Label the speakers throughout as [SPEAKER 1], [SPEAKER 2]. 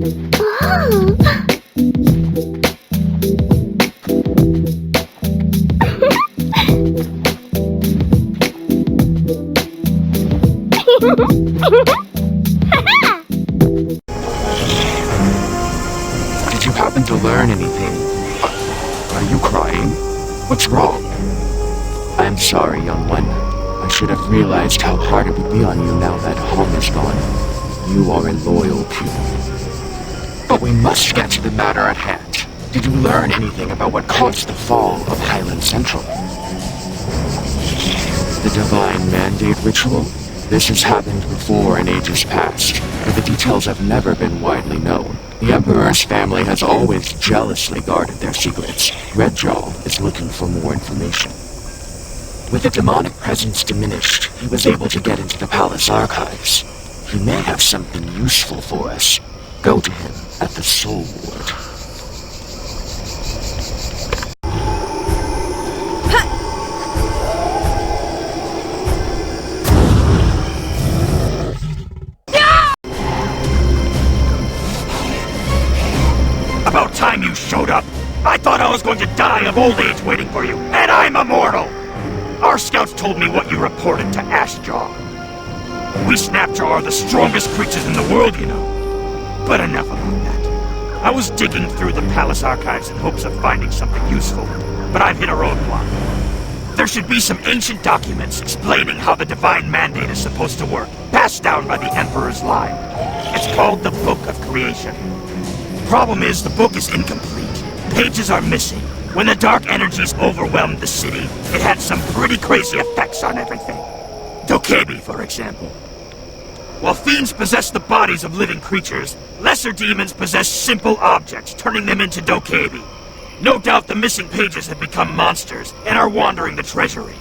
[SPEAKER 1] Did you happen to learn anything? Are you crying? What's wrong? I'm sorry, young one. I should have realized how hard it would be on you now that home is gone. You are a loyal pupil. But we must get to the matter at hand. Did you learn anything about what caused the fall of Highland Central? The Divine Mandate Ritual? This has happened before in ages past, but the details have never been widely known. The Emperor's family has always jealously guarded their secrets. Redjaw is looking for more information. With the demonic presence diminished, he was able to get into the palace archives. He may have something useful for us. Go to him at the Soul Ward.
[SPEAKER 2] About time you showed up! I thought I was going to die of old age waiting for you, and I'm immortal! Our scouts told me what you reported to Ashjaw. We Snapjaw are the strongest creatures in the world, you know. But enough about that. I was digging through the palace archives in hopes of finding something useful, but I've hit a roadblock. There should be some ancient documents explaining how the Divine Mandate is supposed to work, passed down by the Emperor's line. It's called the Book of Creation. Problem is, the book is incomplete. Pages are missing. When the dark energies overwhelmed the city, it had some pretty crazy effects on everything. Dokebi, for example. While fiends possess the bodies of living creatures, lesser demons possess simple objects, turning them into Dokebi. No doubt the missing pages have become monsters and are wandering the treasury.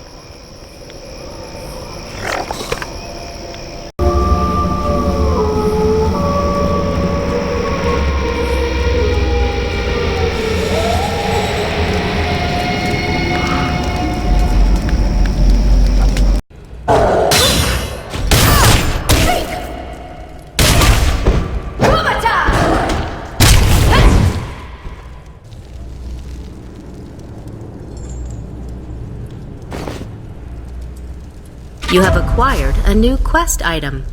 [SPEAKER 3] You have acquired a new quest item.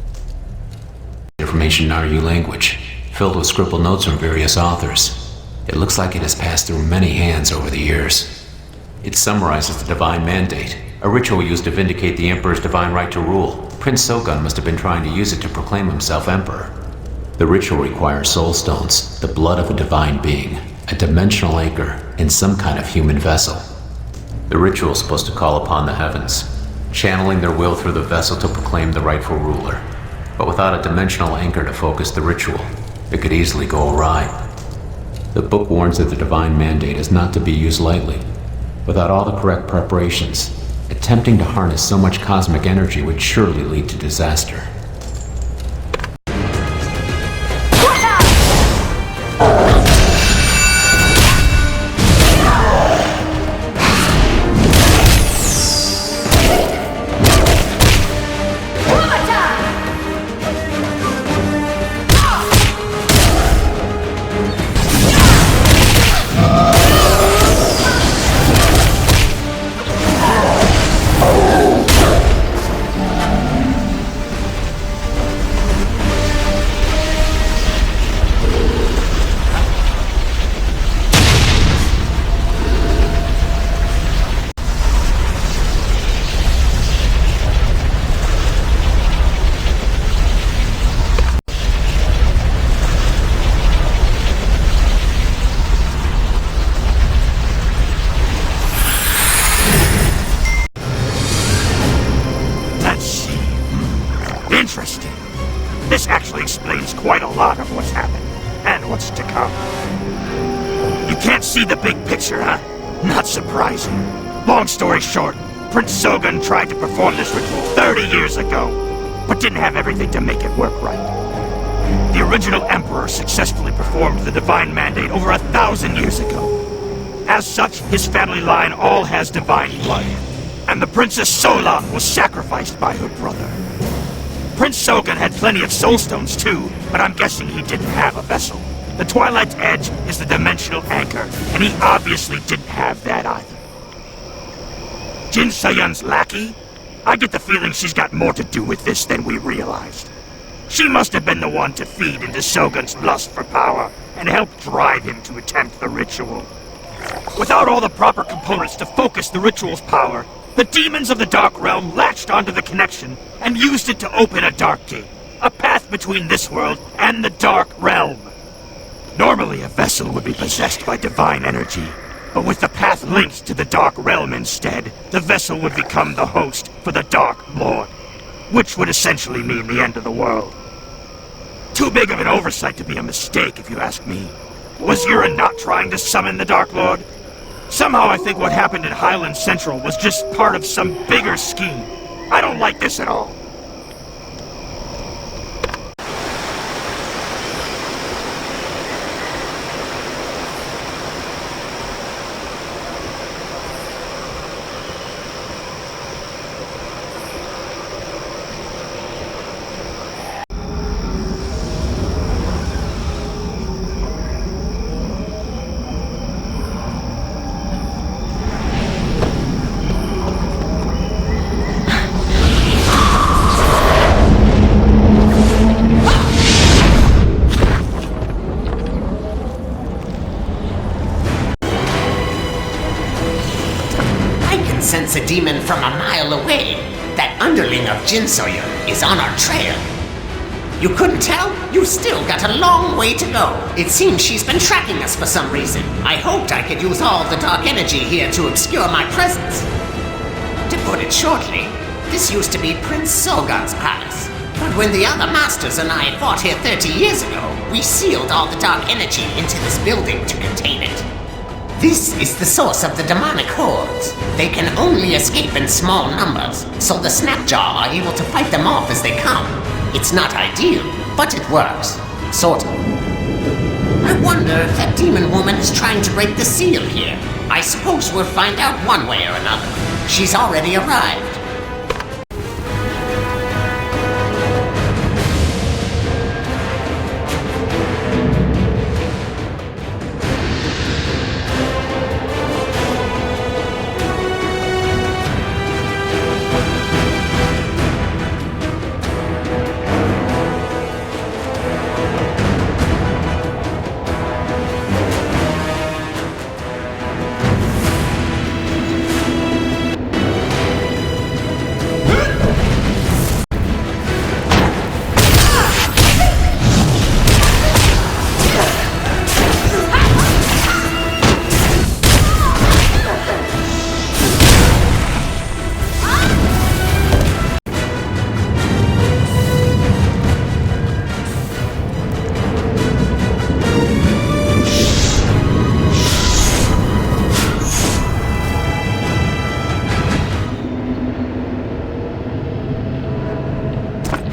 [SPEAKER 4] Information in RU language, filled with scribbled notes from various authors. It looks like it has passed through many hands over the years. It summarizes the Divine Mandate, a ritual used to vindicate the Emperor's divine right to rule. Prince Sogun must have been trying to use it to proclaim himself Emperor. The ritual requires soul stones, the blood of a divine being, a dimensional anchor, in some kind of human vessel. The ritual is supposed to call upon the heavens, channeling their will through the vessel to proclaim the rightful ruler. But without a dimensional anchor to focus the ritual, it could easily go awry. The book warns that the Divine Mandate is not to be used lightly. Without all the correct preparations, attempting to harness so much cosmic energy would surely lead to disaster.
[SPEAKER 2] Interesting. This actually explains quite a lot of what's happened, and what's to come. You can't see the big picture, huh? Not surprising. Long story short, Prince Sogun tried to perform this ritual 30 years ago, but didn't have everything to make it work right. The original Emperor successfully performed the Divine Mandate over 1,000 years ago. As such, his family line all has divine blood, and the Princess Sola was sacrificed by her brother. Prince Sogan had plenty of soulstones too, but I'm guessing he didn't have a vessel. The Twilight's Edge is the dimensional anchor, and he obviously didn't have that either. Jin Soyun's lackey? I get the feeling she's got more to do with this than we realized. She must have been the one to feed into Sogan's lust for power and help drive him to attempt the ritual. Without all the proper components to focus the ritual's power, the demons of the Dark Realm latched onto the connection and used it to open a Dark Gate, a path between this world and the Dark Realm. Normally, a vessel would be possessed by divine energy, but with the path linked to the Dark Realm instead, the vessel would become the host for the Dark Lord, which would essentially mean the end of the world. Too big of an oversight to be a mistake, if you ask me. Was Yura not trying to summon the Dark Lord? Somehow I think what happened in Highland Central was just part of some bigger scheme. I don't like this at all.
[SPEAKER 5] Sense a demon from a mile away. That underling of Jin Soyun is on our trail. You couldn't tell? You still got a long way to go. It seems she's been tracking us for some reason. I hoped I could use all the dark energy here to obscure my presence. To put it shortly, this used to be Prince Sogan's palace. But when the other masters and I fought here 30 years ago, we sealed all the dark energy into this building to contain it. This is the source of the demonic hordes. They can only escape in small numbers, so the Snapjaw are able to fight them off as they come. It's not ideal, but it works. Sort of. I wonder if that demon woman is trying to break the seal here. I suppose we'll find out one way or another. She's already arrived.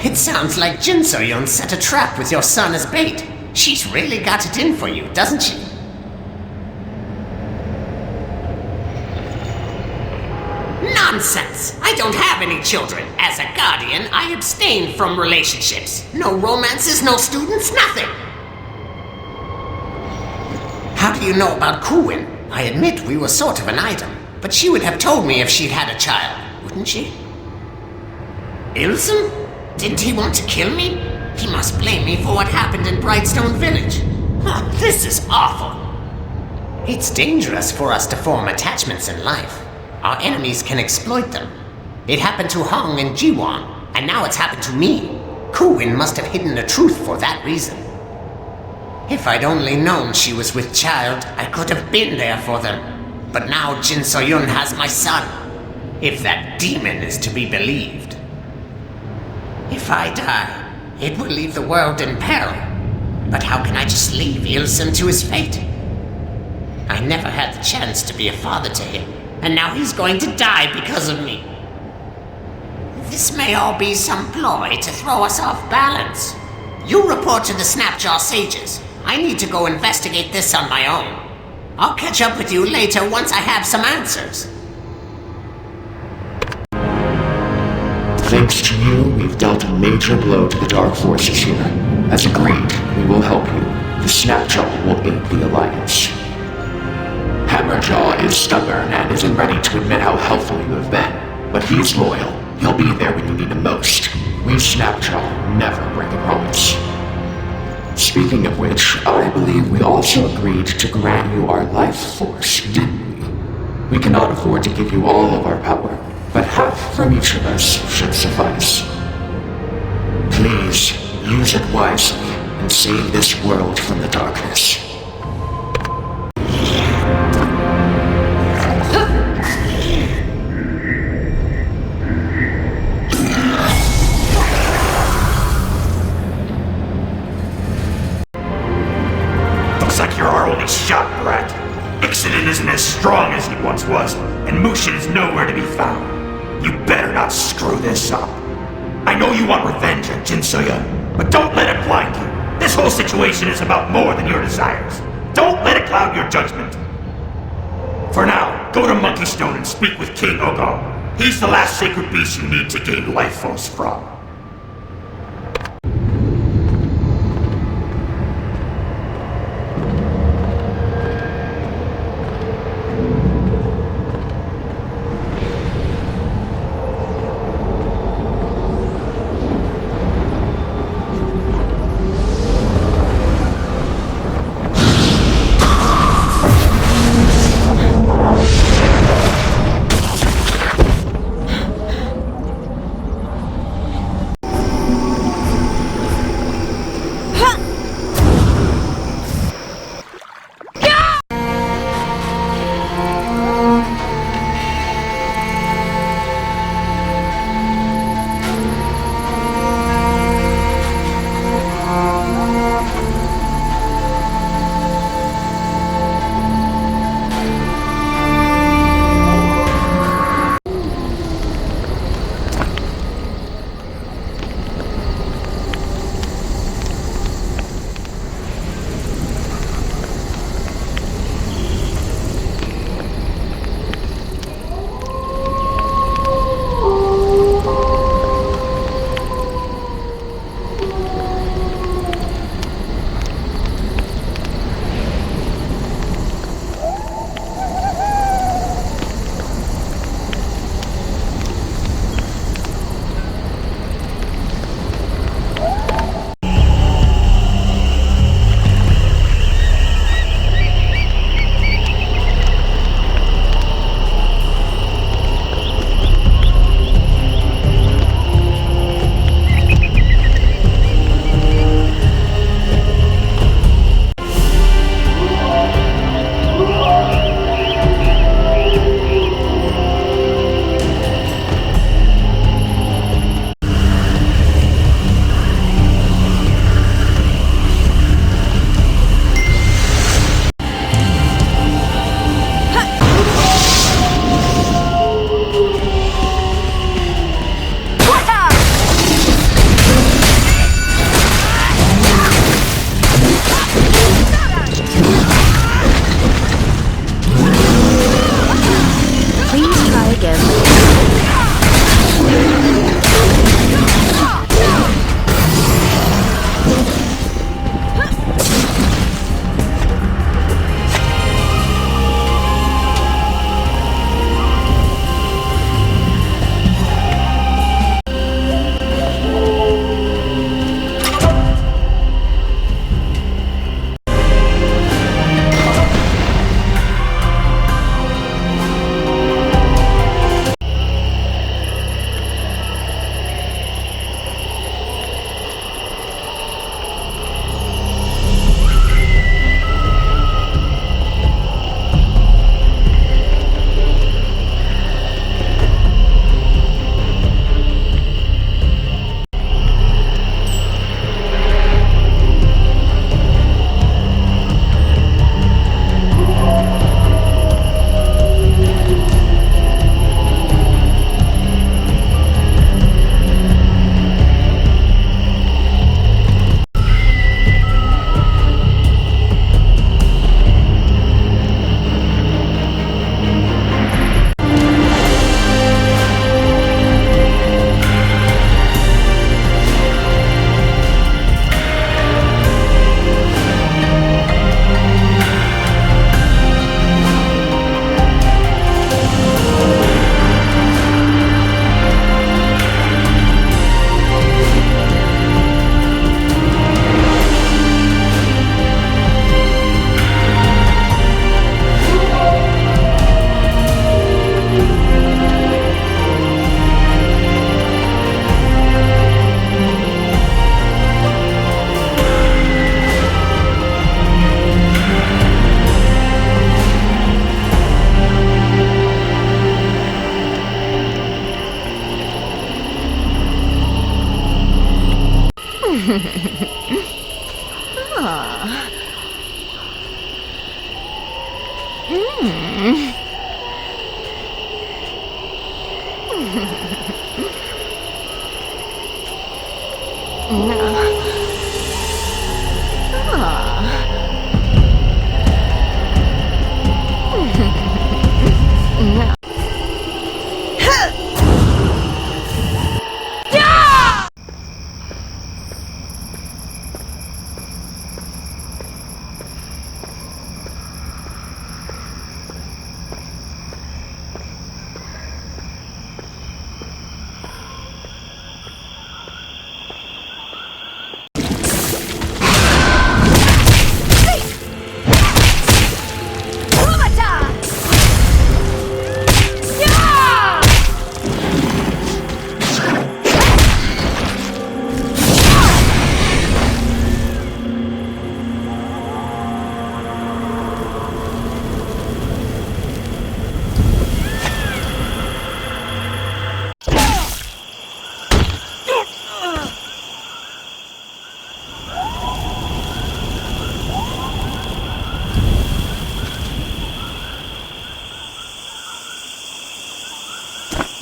[SPEAKER 5] It sounds like Jin Soyun set a trap with your son as bait. She's really got it in for you, doesn't she? Nonsense! I don't have any children. As a guardian, I abstain from relationships. No romances, no students, nothing. How do you know about Kuwin? I admit we were sort of an item, but she would have told me if she'd had a child, wouldn't she? Ilsum? Didn't he want to kill me? He must blame me for what happened in Brightstone Village. Huh, this is awful. It's dangerous for us to form attachments in life. Our enemies can exploit them. It happened to Hong and Jiwon, and now it's happened to me. Kuwin must have hidden the truth for that reason. If I'd only known she was with child, I could have been there for them. But now Jin Soyun has my son. If that demon is to be believed. If I die, it will leave the world in peril. But how can I just leave Ilsum to his fate? I never had the chance to be a father to him, and now he's going to die because of me. This may all be some ploy to throw us off balance. You report to the Snapjaw Sages. I need to go investigate this on my own. I'll catch up with you later once I have some answers.
[SPEAKER 1] Thanks to you, we've dealt a major blow to the dark forces here. As agreed, we will help you. The Snapjaw will aid the Alliance. Hammerjaw is stubborn and isn't ready to admit how helpful you have been. But he's loyal. He'll be there when you need him most. We Snapjaw never break a promise. Speaking of which, I believe we also agreed to grant you our life force, didn't we? We cannot afford to give you all of our power, but half from each of us should suffice. Please, use it wisely and save this world from the darkness.
[SPEAKER 2] Looks like you're our only shot, brat. Ixalan isn't as strong as he once was, and Mushin is nowhere to be found. You better not screw this up. I know you want revenge on Jinsoya, but don't let it blind you. This whole situation is about more than your desires. Don't let it cloud your judgment. For now, go to Monkey Stone and speak with King Ogong. He's the last sacred beast you need to gain life force from.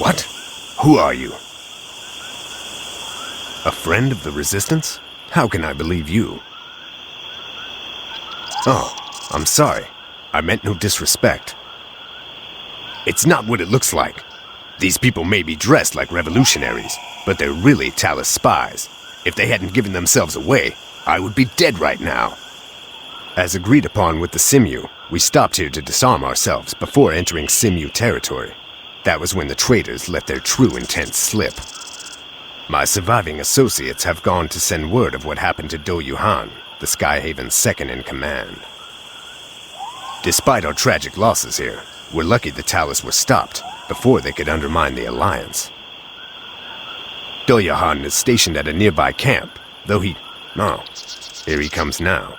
[SPEAKER 6] What? Who are you? A friend of the Resistance? How can I believe you? Oh, I'm sorry. I meant no disrespect. It's not what it looks like. These people may be dressed like revolutionaries, but they're really Talus spies. If they hadn't given themselves away, I would be dead right now. As agreed upon with the Simu, we stopped here to disarm ourselves before entering Simu territory. That was when the traitors let their true intent slip. My surviving associates have gone to send word of what happened to Do Yuhan, the Skyhaven's second in command. Despite our tragic losses here, we're lucky the Talus were stopped before they could undermine the Alliance. Do Yuhan is stationed at a nearby camp, though he... Oh, here he comes now.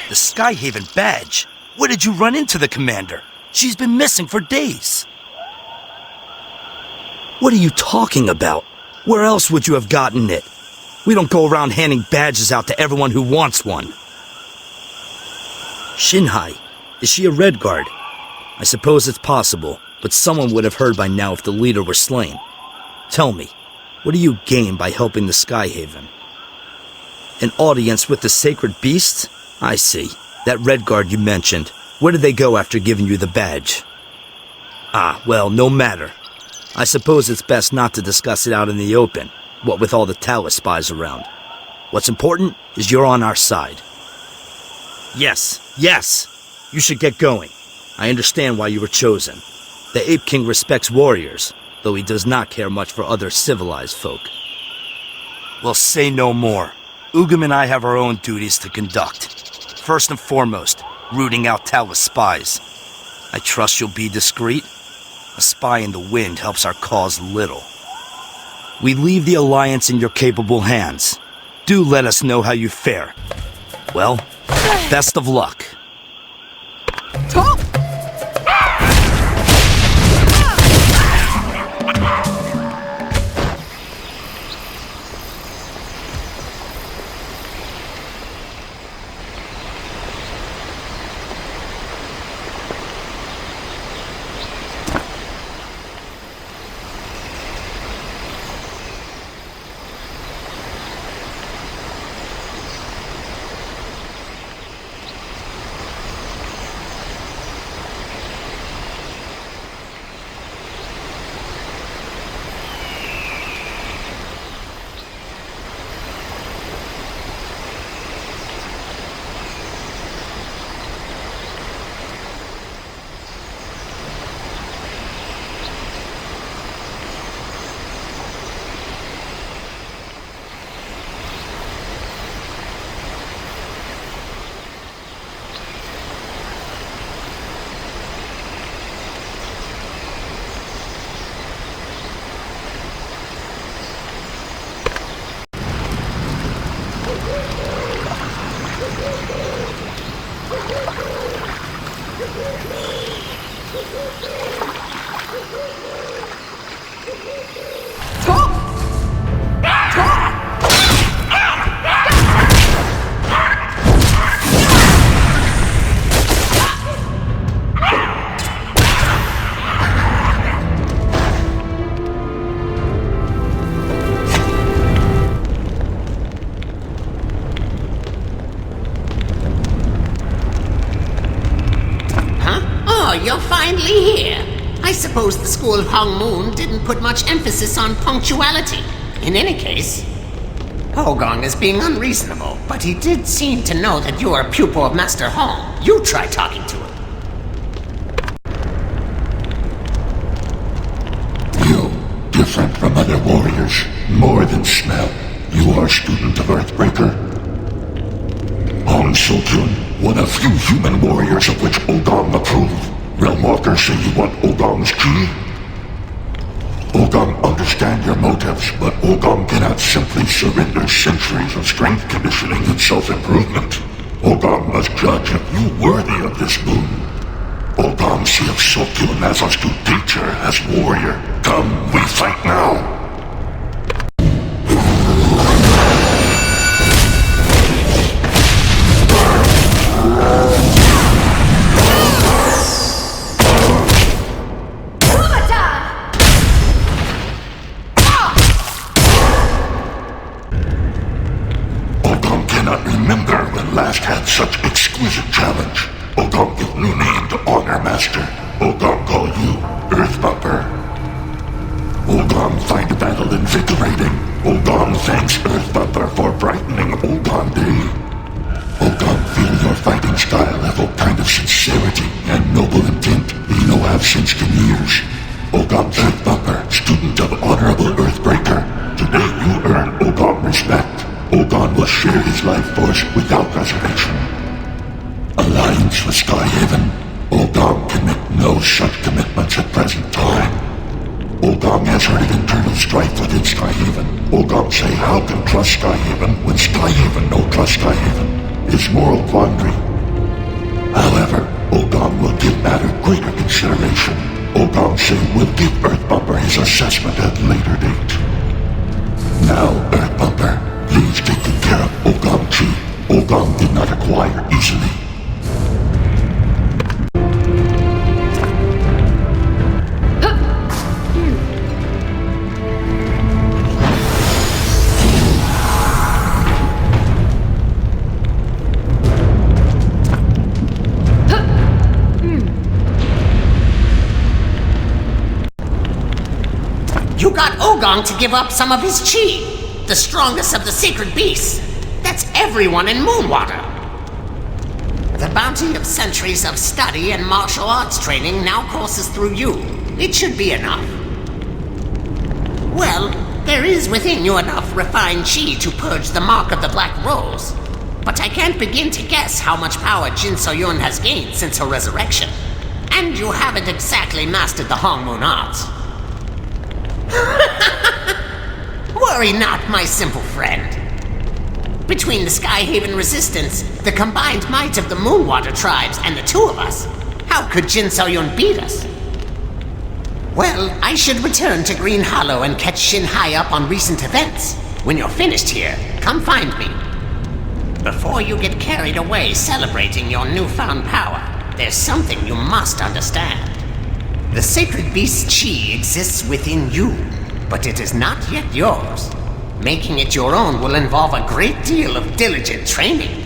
[SPEAKER 7] The Skyhaven badge? Where did you run into the commander? She's been missing for days. What are you talking about? Where else would you have gotten it? We don't go around handing badges out to everyone who wants one. Shinhai, is she a Red Guard? I suppose it's possible, but someone would have heard by now if the leader were slain. Tell me, what do you gain by helping the Skyhaven? An audience with the sacred beasts? I see. That Red Guard you mentioned. Where did they go after giving you the badge? Ah, well, no matter. I suppose it's best not to discuss it out in the open, what with all the Talus spies around. What's important is you're on our side. Yes! You should get going. I understand why you were chosen. The Ape King respects warriors, though he does not care much for other civilized folk. Well, say no more. Ugam and I have our own duties to conduct. First and foremost, rooting out Talus spies. I trust you'll be discreet. A spy in the wind helps our cause little. We leave the Alliance in your capable hands. Do let us know how you fare. Well, best of luck.
[SPEAKER 5] You're finally here. I suppose the School of Hong Moon didn't put much emphasis on punctuality. In any case, Ogong is being unreasonable, but he did seem to know that you are a pupil of Master Hong. You try talking to him.
[SPEAKER 8] You, different from other warriors, more than smell. You are a student of Earthbreaker. Hong Sokyun, one of few human warriors of which Ogong approved. Realmwalkers say you want Ogong's key? Ogong understand your motives, but Ogong cannot simply surrender centuries of strength conditioning and self-improvement. Ogong must judge if you worthy of this boon. Ogong see if Sokyun as a student teacher, as warrior. Come, we fight now! Last had such exquisite challenge. Ogong give new name to honor master. Ogong call you Earth Bumper. Ogong find battle invigorating. Ogong thanks Earth Bumper for brightening Ogong Day. Ogong feel your fighting style have a kind of sincerity and noble intent we no have sensed in years. Ogong Earth Bumper, student of honorable Earthbreaker. Today you earn Ogong respect. Ogong will share his life force without reservation. Alliance with Skyhaven. Ogong can make no such commitments at present time. Ogong has heard of internal strife within Skyhaven. Ogong say how can trust Skyhaven when Skyhaven no trust Skyhaven? It's moral quandary. However, Ogong will give matter greater consideration. Ogong say we'll give Earthbumper his assessment at later date. Now, Earthbumper, please take good care of Ogong Chi. Ogong did not acquire easily.
[SPEAKER 5] You got Ogong to give up some of his chi. The strongest of the sacred beasts. That's everyone in Moonwater. The bounty of centuries of study and martial arts training now courses through you. It should be enough. Well, there is within you enough refined chi to purge the mark of the Black Rose. But I can't begin to guess how much power Jin So-yun has gained since her resurrection. And you haven't exactly mastered the Hong Moon arts. Worry not, my simple friend. Between the Skyhaven resistance, the combined might of the Moonwater tribes, and the two of us, how could Jin So-yun beat us? Well, I should return to Green Hollow and catch Shin high up on recent events. When you're finished here, come find me. Before you get carried away celebrating your newfound power, there's something you must understand. The sacred beast's chi exists within you, but it is not yet yours. Making it your own will involve a great deal of diligent training.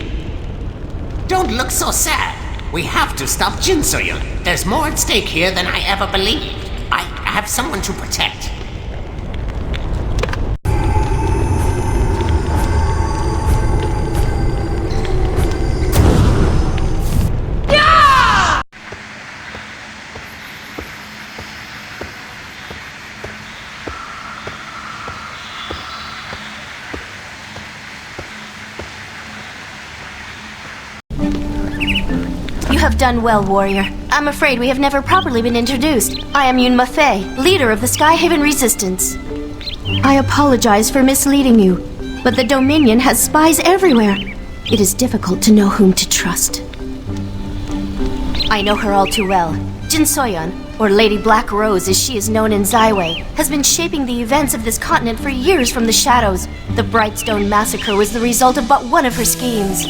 [SPEAKER 5] Don't look so sad. We have to stop Jin So-yun. There's more at stake here than I ever believed. I have someone to protect.
[SPEAKER 9] You have done well, warrior. I'm afraid we have never properly been introduced. I am Yun Mafei, leader of the Skyhaven Resistance. I apologize for misleading you, but the Dominion has spies everywhere. It is difficult to know whom to trust. I know her all too well. Jin So-yun, or Lady Black Rose as she is known in Zyway, has been shaping the events of this continent for years from the shadows. The Brightstone Massacre was the result of but one of her schemes.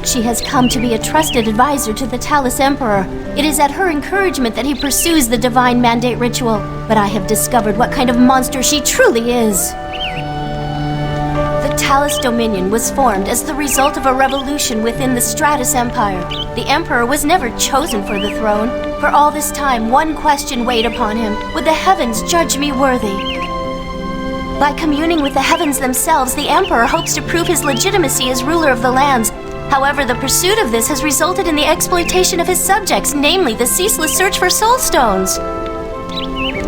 [SPEAKER 9] She has come to be a trusted advisor to the Talus Emperor. It is at her encouragement that he pursues the Divine Mandate ritual, but I have discovered what kind of monster she truly is. The Talus Dominion was formed as the result of a revolution within the Stratus Empire. The Emperor was never chosen for the throne. For all this time, one question weighed upon him: would the heavens judge me worthy? By communing with the heavens themselves, the Emperor hopes to prove his legitimacy as ruler of the lands. However, the pursuit of this has resulted in the exploitation of his subjects, namely the ceaseless search for soul stones.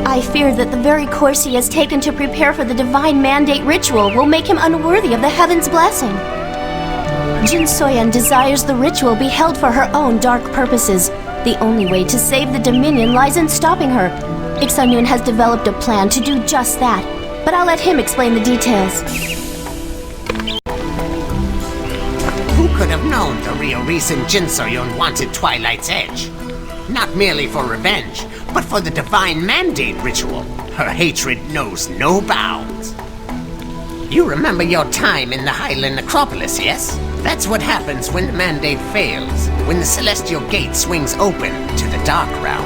[SPEAKER 9] I fear that the very course he has taken to prepare for the Divine Mandate ritual will make him unworthy of the heaven's blessing. Jin Soyan desires the ritual be held for her own dark purposes. The only way to save the Dominion lies in stopping her. Ixanun has developed a plan to do just that, but I'll let him explain the details.
[SPEAKER 5] Who could have known the real reason Jin Soyan wanted Twilight's Edge? Not merely for revenge, but for the Divine Mandate ritual. Her hatred knows no bounds. You remember your time in the Highland Necropolis, yes? That's what happens when the Mandate fails, when the Celestial Gate swings open to the Dark Realm.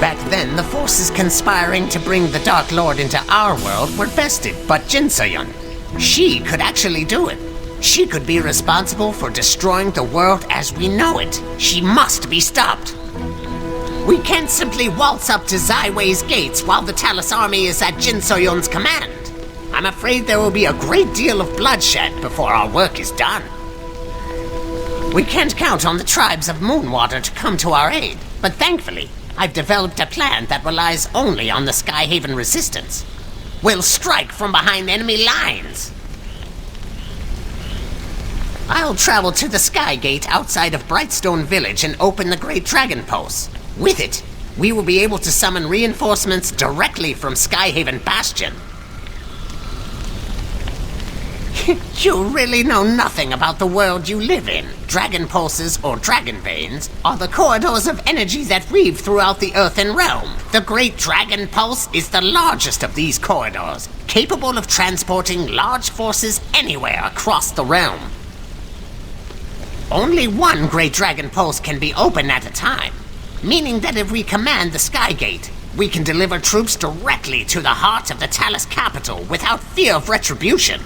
[SPEAKER 5] Back then, the forces conspiring to bring the Dark Lord into our world were vested, but Jin Soyan, she could actually do it. She could be responsible for destroying the world as we know it. She must be stopped. We can't simply waltz up to Zyway's gates while the Talus army is at Jin Soyan's command. I'm afraid there will be a great deal of bloodshed before our work is done. We can't count on the tribes of Moonwater to come to our aid, but thankfully, I've developed a plan that relies only on the Skyhaven resistance. We'll strike from behind enemy lines. I'll travel to the Sky Gate outside of Brightstone Village and open the Great Dragon Post. With it, we will be able to summon reinforcements directly from Skyhaven Bastion. You really know nothing about the world you live in. Dragon pulses, or dragon veins, are the corridors of energy that weave throughout the earthen realm. The Great Dragon Pulse is the largest of these corridors, capable of transporting large forces anywhere across the realm. Only one Great Dragon Pulse can be opened at a time, meaning that if we command the Sky Gate, we can deliver troops directly to the heart of the Talus capital without fear of retribution.